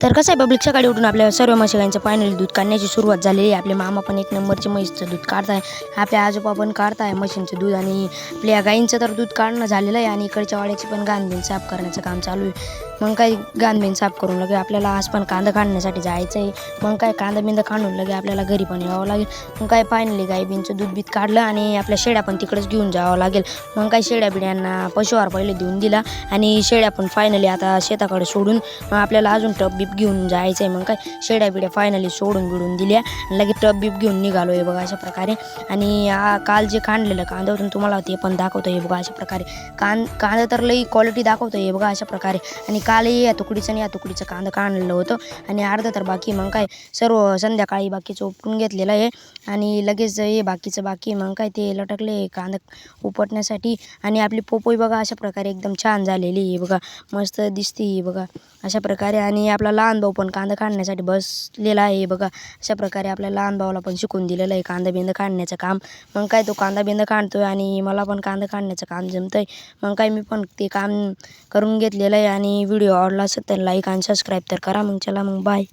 तर कसं आहे पब्लिक सकाळी उठून आपल्या सर्व म्हशी गाईंचं फायनली दूध काढण्याची सुरुवात झालेली आहे. आपले मामा पण एक नंबरचे म्हशीचं दूध काढताय, आपले आजोबा पण काढताय म्हशींचं दूध आणि आपल्या गाईंचं तर दूध काढणं झालेलं आहे आणि इकडच्या वाड्याची पण गांधीन साफ करण्याचं काम चालू आहे. मग काही गांधीन साफ करून लगे आपल्याला आज पण कांदा काढण्यासाठी जायचं आहे. मग काय कांदा बिंदा काढून लगे आपल्याला घरी पण यावं लागेल. मग काय फायनली गाई बिंचं दूध बीत काढलं आणि आपल्या शेळ्या पण तिकडेच घेऊन जावं लागेल. मग काय शेळ्या बिड्यांना पशुहार पहिले देऊन दिला आणि शेळ्या पण फायनली आता शेताकडे सोडून मग आपल्याला अजून टब बीप घेऊन जायचं आहे. मग काय शेळ्या बिड्या फायनली सोडून बिडून दिल्या लगेच टब बीप घेऊन निघालो आहे बघा अशा प्रकारे. आणि काल जे काढलेलं कांदा होतं तुम्हाला ते पण दाखवतो आहे बघा अशा प्रकारे. कांदा तर लई क्वालिटी दाखवतो आहे बघा अशा प्रकारे. आणि कालही या तुकडीचं आणि या तुकडीचं कांदा काढलेलं होतं आणि अर्धा तर बाकी. मग काय सर्व संध्याकाळी बाकीचं उपटून घेतलेलं आहे आणि लगेच हे बाकीचं बाकी. मग काय ते लटकले कांदा उपटण्यासाठी आणि आपली पोपोई बघा अशा प्रकारे एकदम छान झालेली आहे बघा, मस्त दिसते बघा अशा प्रकारे. आणि आपला लहान भाऊ पण कांदा काढण्यासाठी बसलेला आहे बघा अशा प्रकारे. आपल्या लहान भावाला पण शिकून दिलेलं आहे कांदा बिंदा काढण्याचं काम. मग काय तो कांदा बिंदा काढतोय आणि मला पण कांदा काढण्याचं काम जमतंय. मग काय मी पण ते काम करून घेतलेलं आहे. आणि व्हिडिओ आवडला असेल तर लाईक आणि सबस्क्राईब तर करा. मग चला मग बाय.